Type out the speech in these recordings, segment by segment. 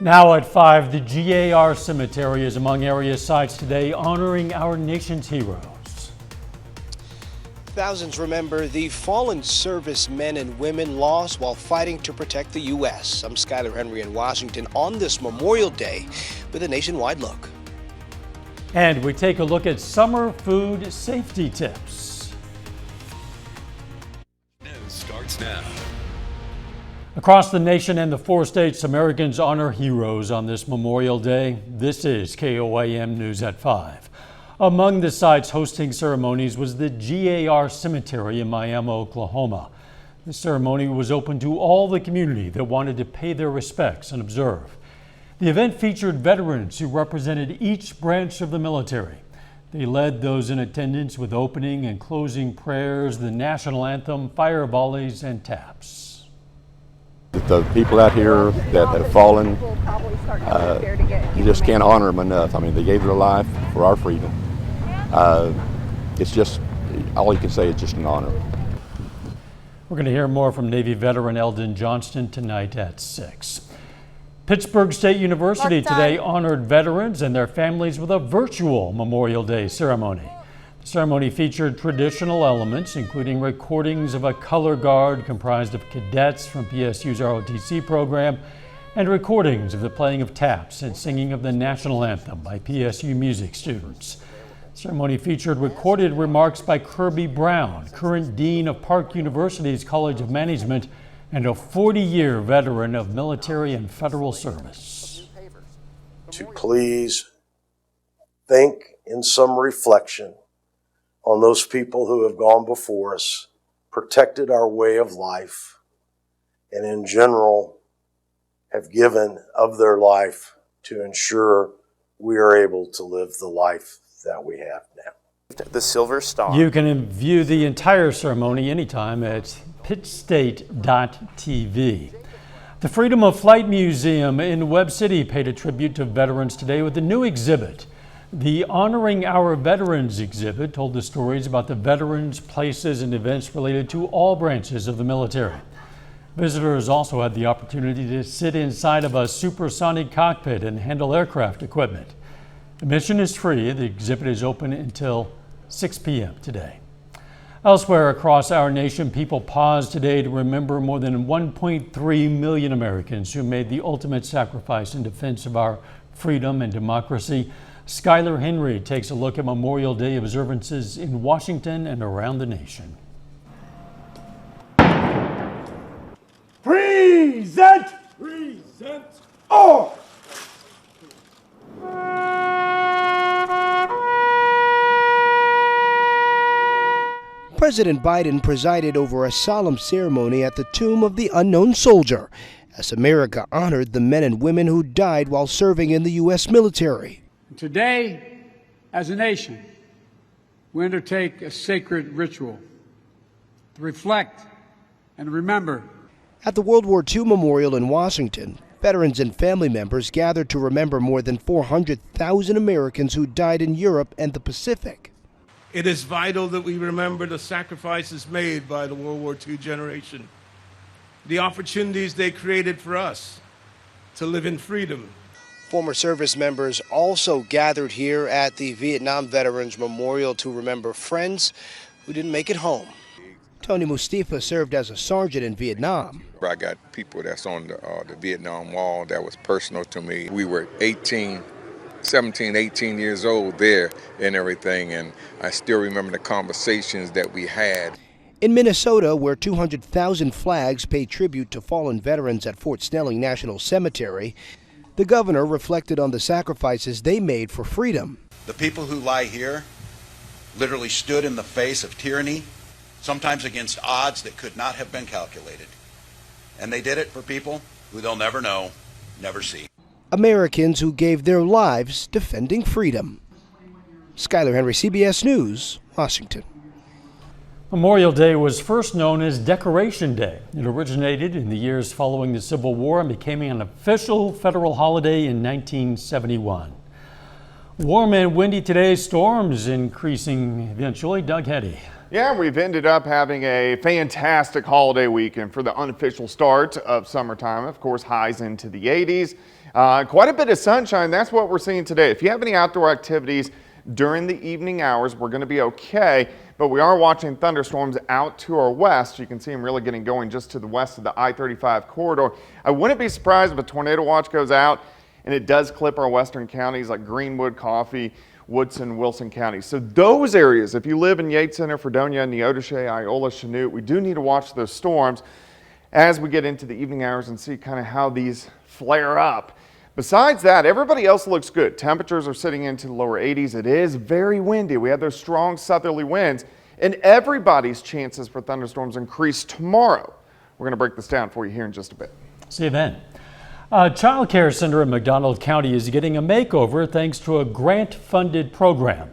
Now at 5, the GAR Cemetery is among area sites today honoring our nation's heroes. Thousands remember the fallen servicemen and women lost while fighting to protect the U.S. I'm Skyler Henry in Washington on this Memorial Day with a nationwide look. And we take a look at summer food safety tips. News starts now. Across the nation and the 4 states, Americans honor heroes on this Memorial Day. This is KOAM News at 5. Among the sites hosting ceremonies was the GAR Cemetery in Miami, Oklahoma. The ceremony was open to all the community that wanted to pay their respects and observe. The event featured veterans who represented each branch of the military. They led those in attendance with opening and closing prayers, the national anthem, fire volleys, and taps. The people out here that have fallen, you just can't honor them enough. I mean, they gave their life for our freedom. It's just, all you can say is just an honor. We're going to hear more from Navy veteran Eldon Johnston tonight at 6. Pittsburgh State University today honored veterans and their families with a virtual Memorial Day ceremony. The ceremony featured traditional elements, including recordings of a color guard comprised of cadets from PSU's ROTC program and recordings of the playing of taps and singing of the national anthem by PSU music students. The ceremony featured recorded remarks by Kirby Brown, current dean of Park University's College of Management and a 40-year veteran of military and federal service. To please think in some reflection on those people who have gone before us, protected our way of life, and in general have given of their life to ensure we are able to live the life that we have now. The Silver Star. You can view the entire ceremony anytime at pittstate.tv. The Freedom of Flight Museum in Webb City paid a tribute to veterans today with a new exhibit. The Honoring Our Veterans exhibit told the stories about the veterans, places, and events related to all branches of the military. Visitors also had the opportunity to sit inside of a supersonic cockpit and handle aircraft equipment. Admission is free. The exhibit is open until 6 p.m. today. Elsewhere across our nation, people pause today to remember more than 1.3 million Americans who made the ultimate sacrifice in defense of our freedom and democracy. Skyler Henry takes a look at Memorial Day observances in Washington and around the nation. Present! Present! Oh! President Biden presided over a solemn ceremony at the tomb of the unknown soldier as America honored the men and women who died while serving in the U.S. military. Today, as a nation, we undertake a sacred ritual to reflect and remember. At the World War II Memorial in Washington, veterans and family members gathered to remember more than 400,000 Americans who died in Europe and the Pacific. It is vital that we remember the sacrifices made by the World War II generation, the opportunities they created for us to live in freedom. Former service members also gathered here at the Vietnam Veterans Memorial to remember friends who didn't make it home. Tony Mustafa served as a sergeant in Vietnam. I got people that's on the Vietnam Wall that was personal to me. We were 17, 18 years old there and everything, and I still remember the conversations that we had. In Minnesota, where 200,000 flags pay tribute to fallen veterans at Fort Snelling National Cemetery, the governor reflected on the sacrifices they made for freedom. The people who lie here literally stood in the face of tyranny, sometimes against odds that could not have been calculated. And they did it for people who they'll never know, never see. Americans who gave their lives defending freedom. Skyler Henry, CBS News, Washington. Memorial Day was first known as Decoration Day. It originated in the years following the Civil War and became an official federal holiday in 1971. Warm and windy today, storms increasing eventually. Doug Heddy. Yeah, we've ended up having a fantastic holiday weekend for the unofficial start of summertime. Of course, highs into the 80s. Quite a bit of sunshine. That's what we're seeing today. If you have any outdoor activities during the evening hours, we're going to be okay. But we are watching thunderstorms out to our west. You can see them really getting going just to the west of the I-35 corridor. I wouldn't be surprised if a tornado watch goes out and it does clip our western counties like Greenwood, Coffee, Woodson, Wilson counties. So those areas, if you live in Yates Center, Fredonia, Neodesha, Iola, Chanute, we do need to watch those storms as we get into the evening hours and see kind of how these flare up. Besides that, everybody else looks good. Temperatures are sitting into the lower 80s. It is very windy. We have those strong southerly winds, and everybody's chances for thunderstorms increase tomorrow. We're going to break this down for you here in just a bit. See you then. A child care center in Mcdonald County is getting a makeover thanks to a grant-funded program.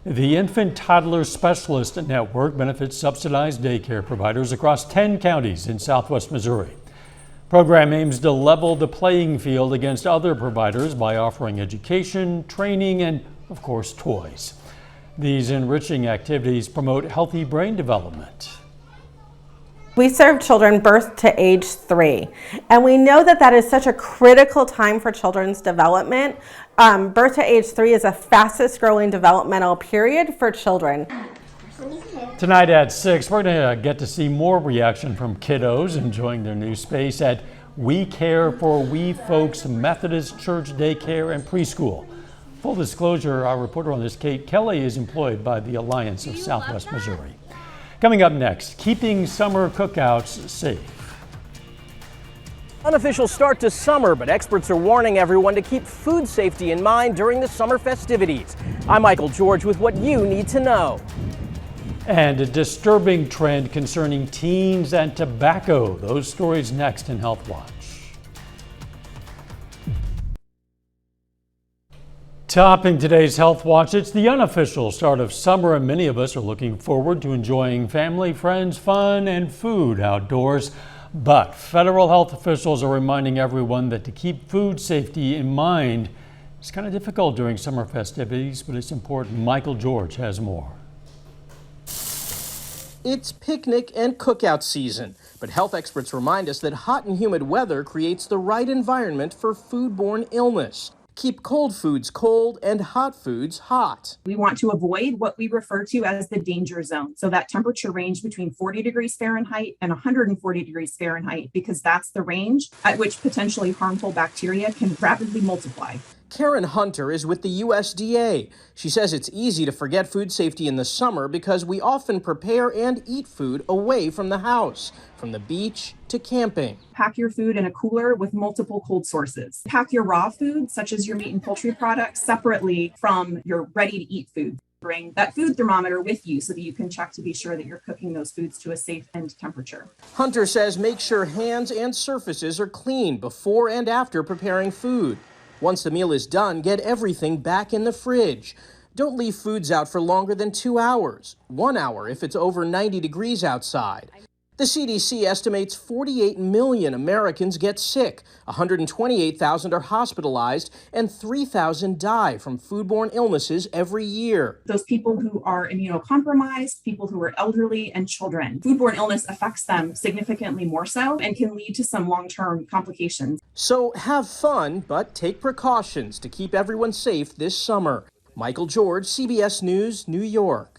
The Infant Toddler Specialist Network benefits subsidized daycare providers across 10 counties in southwest Missouri. The program aims to level the playing field against other providers by offering education, training, and, of course, toys. These enriching activities promote healthy brain development. We serve children birth to age 3, and we know that that is such a critical time for children's development. Birth to age 3 is the fastest growing developmental period for children. Tonight at 6, we're going to get to see more reaction from kiddos enjoying their new space at We Care for We Folks Methodist Church Daycare and Preschool. Full disclosure, our reporter on this, Kate Kelly, is employed by the Alliance of Southwest Missouri. Coming up next, keeping summer cookouts safe. Unofficial start to summer, but experts are warning everyone to keep food safety in mind during the summer festivities. I'm Michael George with what you need to know. And a disturbing trend concerning teens and tobacco. Those stories next in Healthwatch. Topping today's Health Watch, it's the unofficial start of summer, and many of us are looking forward to enjoying family, friends, fun, and food outdoors. But federal health officials are reminding everyone that to keep food safety in mind is kind of difficult during summer festivities, but it's important. Michael George has more. It's picnic and cookout season, but health experts remind us that hot and humid weather creates the right environment for foodborne illness. Keep cold foods cold and hot foods hot. We want to avoid what we refer to as the danger zone. So that temperature range between 40 degrees Fahrenheit and 140 degrees Fahrenheit, because that's the range at which potentially harmful bacteria can rapidly multiply. Karen Hunter is with the USDA. She says it's easy to forget food safety in the summer because we often prepare and eat food away from the house, from the beach to camping. Pack your food in a cooler with multiple cold sources. Pack your raw food, such as your meat and poultry products, separately from your ready-to-eat food. Bring that food thermometer with you so that you can check to be sure that you're cooking those foods to a safe end temperature. Hunter says make sure hands and surfaces are clean before and after preparing food. Once the meal is done, get everything back in the fridge. Don't leave foods out for longer than 2 hours, 1 hour if it's over 90 degrees outside. The CDC estimates 48 million Americans get sick, 128,000 are hospitalized, and 3,000 die from foodborne illnesses every year. Those people who are immunocompromised, people who are elderly, and children. Foodborne illness affects them significantly more so and can lead to some long-term complications. So have fun, but take precautions to keep everyone safe this summer. Michael George, CBS News, New York.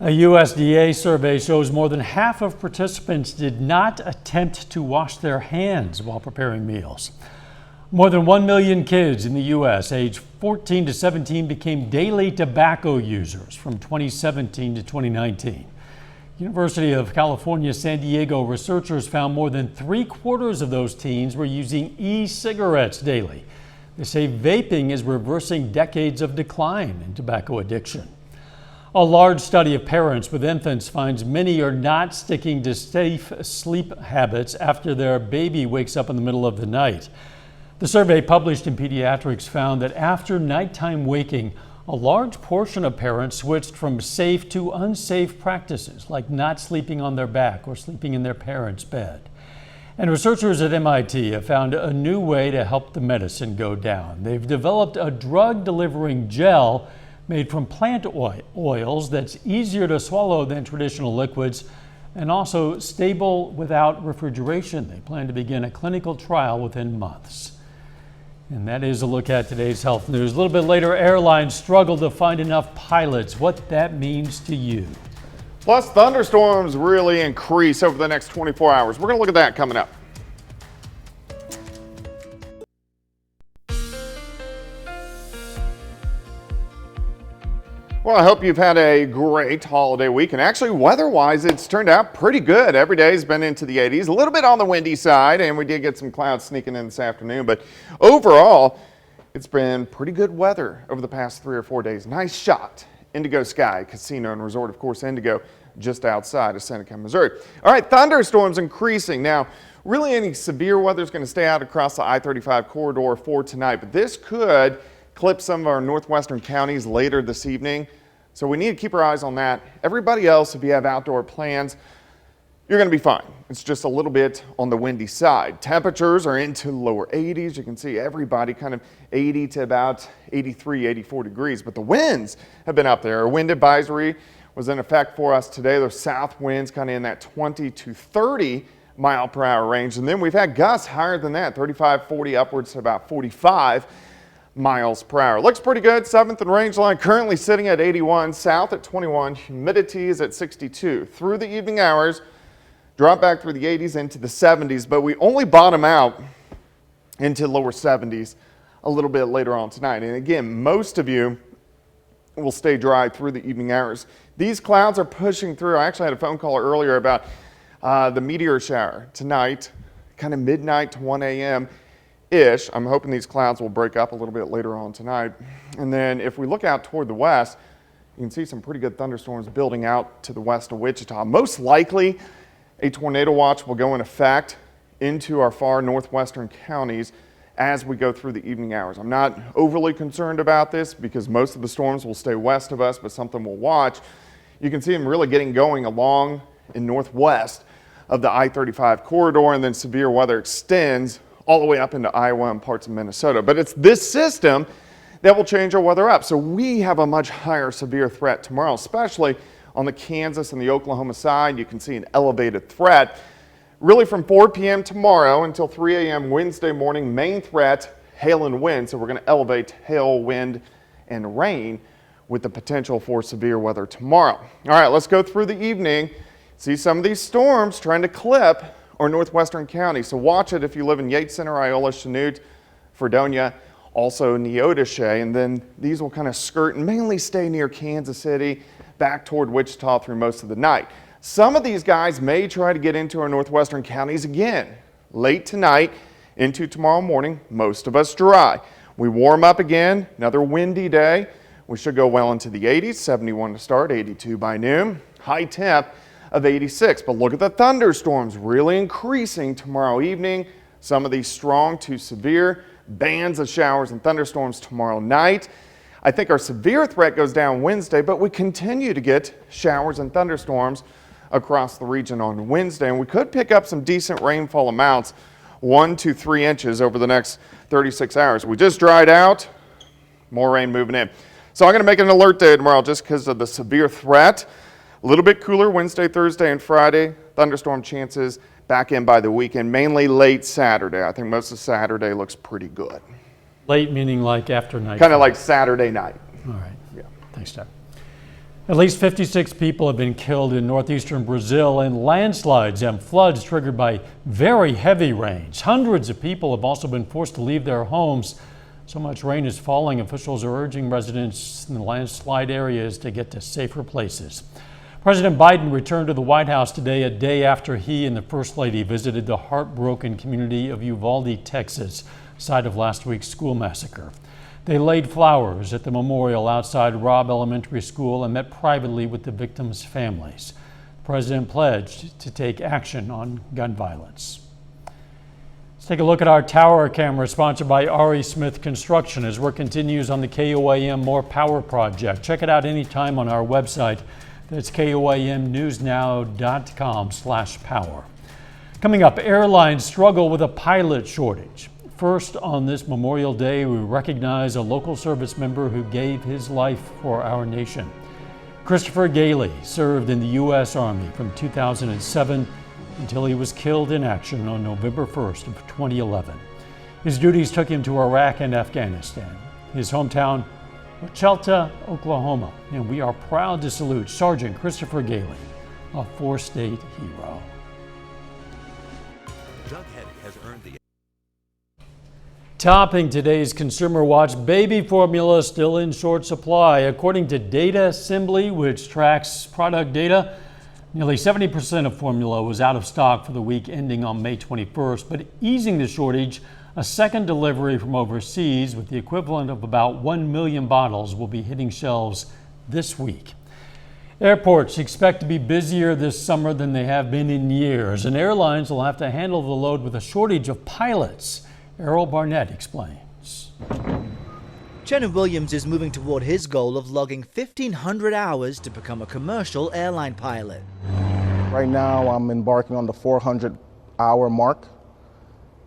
A USDA survey shows more than half of participants did not attempt to wash their hands while preparing meals. More than 1 million kids in the U.S. aged 14 to 17 became daily tobacco users from 2017 to 2019. University of California, San Diego researchers found more than 3/4 of those teens were using e-cigarettes daily. They say vaping is reversing decades of decline in tobacco addiction. A large study of parents with infants finds many are not sticking to safe sleep habits after their baby wakes up in the middle of the night. The survey published in Pediatrics found that after nighttime waking, a large portion of parents switched from safe to unsafe practices, like not sleeping on their back or sleeping in their parents' bed. And researchers at MIT have found a new way to help the medicine go down. They've developed a drug-delivering gel made from plant oils that's easier to swallow than traditional liquids and also stable without refrigeration. They plan to begin a clinical trial within months. And that is a look at today's health news. A little bit later, airlines struggle to find enough pilots. What that means to you. Plus, thunderstorms really increase over the next 24 hours. We're going to look at that coming up. Well, I hope you've had a great holiday week, and actually weather-wise it's turned out pretty good. Every day's been into the 80s, a little bit on the windy side, and we did get some clouds sneaking in this afternoon, but overall it's been pretty good weather over the past 3 or 4 days. Nice shot. Indigo Sky Casino and Resort, of course, Indigo, just outside of Seneca, Missouri. All right, thunderstorms increasing. Now, really any severe weather is going to stay out across the I-35 corridor for tonight, but this could clip some of our northwestern counties later this evening. So we need to keep our eyes on that. Everybody else, if you have outdoor plans, you're going to be fine. It's just a little bit on the windy side. Temperatures are into lower 80s. You can see everybody kind of 80 to about 83, 84 degrees, but the winds have been up there. A wind advisory was in effect for us today. Those south winds kind of in that 20 to 30 mile per hour range. And then we've had gusts higher than that, 35, 40, upwards to about 45 miles per hour. Looks pretty good. 7th and Rangeline currently sitting at 81, south at 21, humidity is at 62. Through the evening hours, drop back through the 80s into the 70s, but we only bottom out into lower 70s a little bit later on tonight. And again, most of you will stay dry through the evening hours. These clouds are pushing through. I actually had a phone call earlier about the meteor shower tonight, kind of midnight to 1 a.m. ish. I'm hoping these clouds will break up a little bit later on tonight. And then if we look out toward the west, you can see some pretty good thunderstorms building out to the west of Wichita. Most likely, a tornado watch will go in effect into our far northwestern counties as we go through the evening hours. I'm not overly concerned about this because most of the storms will stay west of us, but something we'll watch. You can see them really getting going along in northwest of the I-35 corridor, and then severe weather extends all the way up into Iowa and parts of Minnesota. But it's this system that will change our weather up. So we have a much higher severe threat tomorrow, especially on the Kansas and the Oklahoma side. You can see an elevated threat. Really from 4 p.m. tomorrow until 3 a.m. Wednesday morning, main threat, hail and wind. So we're going to elevate hail, wind, and rain with the potential for severe weather tomorrow. All right, let's go through the evening. See some of these storms trying to clip our northwestern counties. So watch it if you live in Yates Center, Iola, Chanute, Fredonia, also Neodesha, and then these will kind of skirt and mainly stay near Kansas City, back toward Wichita through most of the night. Some of these guys may try to get into our northwestern counties again late tonight into tomorrow morning. Most of us dry. We warm up again, another windy day. We should go well into the 80s, 71 to start, 82 by noon. High temp of 86, but look at the thunderstorms really increasing tomorrow evening. Some of these strong to severe, bands of showers and thunderstorms tomorrow night. I think our severe threat goes down Wednesday, but we continue to get showers and thunderstorms across the region on Wednesday, and we could pick up some decent rainfall amounts, 1 to 3 inches over the next 36 hours. We just dried out, more rain moving in. So I'm going to make an alert day tomorrow just because of the severe threat. A little bit cooler Wednesday, Thursday, and Friday. Thunderstorm chances back in by the weekend, mainly late Saturday. I think most of Saturday looks pretty good. Late meaning like after night? Kind of like Saturday night. All right. Yeah. Thanks, Doug. At least 56 people have been killed in northeastern Brazil in landslides and floods triggered by very heavy rains. Hundreds of people have also been forced to leave their homes. So much rain is falling, officials are urging residents in the landslide areas to get to safer places. President Biden returned to the White House today, a day after he and the First Lady visited the heartbroken community of Uvalde, Texas, site of last week's school massacre. They laid flowers at the memorial outside Robb Elementary School and met privately with the victims' families. The president pledged to take action on gun violence. Let's take a look at our tower camera, sponsored by Ari Smith Construction, as work continues on the KOAM More Power project. Check it out anytime on our website. That's KOAMnewsnow.com/power. Coming up, airlines struggle with a pilot shortage. First, on this Memorial Day, we recognize a local service member who gave his life for our nation. Christopher Gailey served in the U.S. Army from 2007 until he was killed in action on November 1st of 2011. His duties took him to Iraq and Afghanistan. His hometown, Waucheta, Oklahoma, and we are proud to salute Sergeant Christopher Gailey, a four-state hero. Topping today's Consumer Watch, baby formula still in short supply. According to Data Assembly, which tracks product data, nearly 70% of formula was out of stock for the week ending on May 21st, but easing the shortage, a second delivery from overseas with the equivalent of about 1 million bottles will be hitting shelves this week. Airports expect to be busier this summer than they have been in years, and airlines will have to handle the load with a shortage of pilots. Errol Barnett explains. Jenna Williams is moving toward his goal of logging 1,500 hours to become a commercial airline pilot. Right now I'm embarking on the 400-hour mark,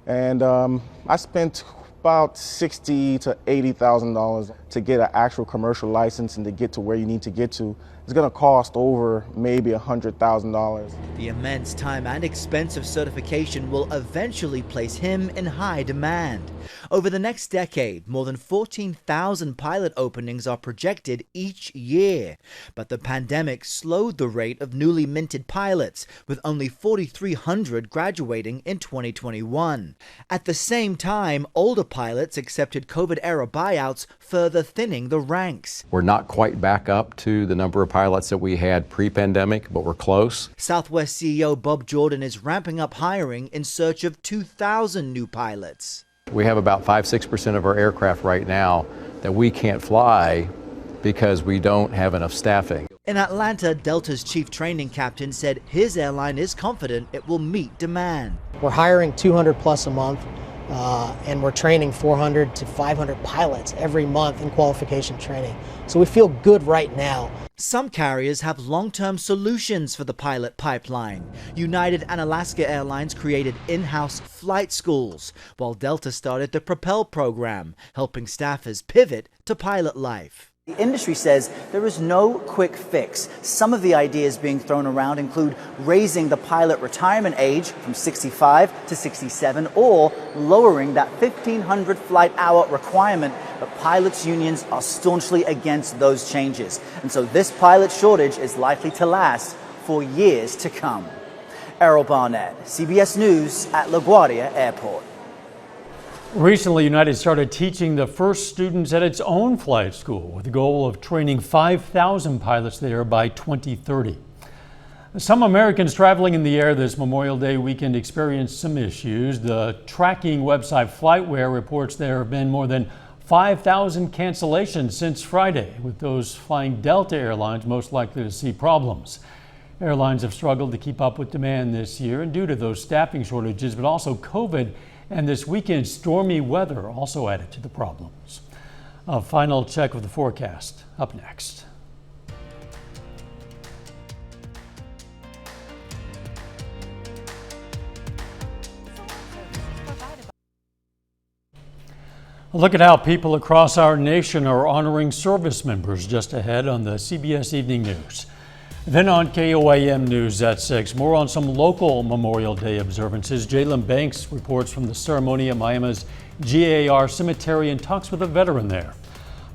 and I spent about $60,000 to $80,000 to get an actual commercial license and to get to where you need to get to. It's going to cost over maybe $100,000. The immense time and expense of certification will eventually place him in high demand. Over the next decade, more than 14,000 pilot openings are projected each year. But the pandemic slowed the rate of newly minted pilots, with only 4,300 graduating in 2021. At the same time, older pilots accepted COVID-era buyouts, further thinning the ranks. We're not quite back up to the number of pilots that we had pre-pandemic, but we're close. Southwest CEO Bob Jordan is ramping up hiring in search of 2,000 new pilots. We have about 5-6% of our aircraft right now that we can't fly because we don't have enough staffing. In Atlanta, Delta's chief training captain said his airline is confident it will meet demand. We're hiring 200 plus a month, and we're training 400 to 500 pilots every month in qualification training. So we feel good right now. Some carriers have long-term solutions for the pilot pipeline. United and Alaska Airlines created in-house flight schools, while Delta started the Propel program, helping staffers pivot to pilot life. The industry says there is no quick fix. Some of the ideas being thrown around include raising the pilot retirement age from 65 to 67 or lowering that 1,500 flight hour requirement, but pilots' unions are staunchly against those changes. And so this pilot shortage is likely to last for years to come. Errol Barnett, CBS News at LaGuardia Airport. Recently, United started teaching the first students at its own flight school with the goal of training 5,000 pilots there by 2030. Some Americans traveling in the air this Memorial Day weekend experienced some issues. The tracking website FlightWare reports there have been more than 5,000 cancellations since Friday, with those flying Delta Airlines most likely to see problems. Airlines have struggled to keep up with demand this year, and due to those staffing shortages, but also COVID and this weekend's stormy weather also added to the problems. A final check of the forecast up next. Look at how people across our nation are honoring service members just ahead on the CBS Evening News. Then on KOAM News at 6, more on some local Memorial Day observances. Jalen Banks reports from the ceremony at Miami's GAR Cemetery and talks with a veteran there.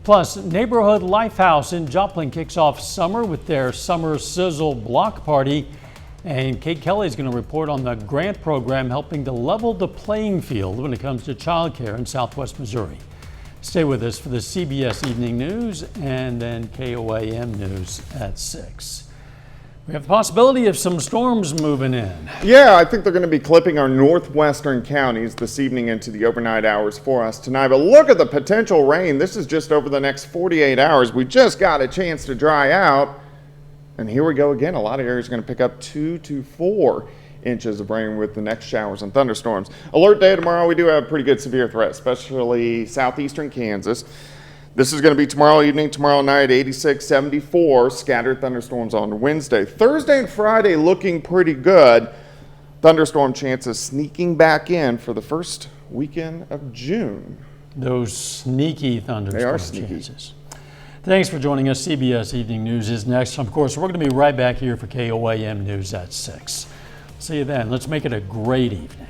Plus, Neighborhood Lifehouse in Joplin kicks off summer with their Summer Sizzle Block Party. And Kate Kelly is going to report on the grant program helping to level the playing field when it comes to childcare in Southwest Missouri. Stay with us for the CBS Evening News and then KOAM News at 6. We have the possibility of some storms moving in. Yeah, I think they're going to be clipping our northwestern counties this evening into the overnight hours for us tonight. But look at the potential rain. This is just over the next 48 hours. We just got a chance to dry out. And here we go again. A lot of areas are going to pick up 2 to 4 inches of rain with the next showers and thunderstorms. Alert day tomorrow. We do have a pretty good severe threat, especially southeastern Kansas. This is going to be tomorrow evening, tomorrow night, 86, 74, scattered thunderstorms on Wednesday. Thursday and Friday looking pretty good, thunderstorm chances sneaking back in for the first weekend of June. Those sneaky thunderstorm They are sneaky. chances. Thanks for joining us. CBS Evening News is next. Of course, we're going to be right back here for KOAM News at 6. See you then. Let's make it a great evening.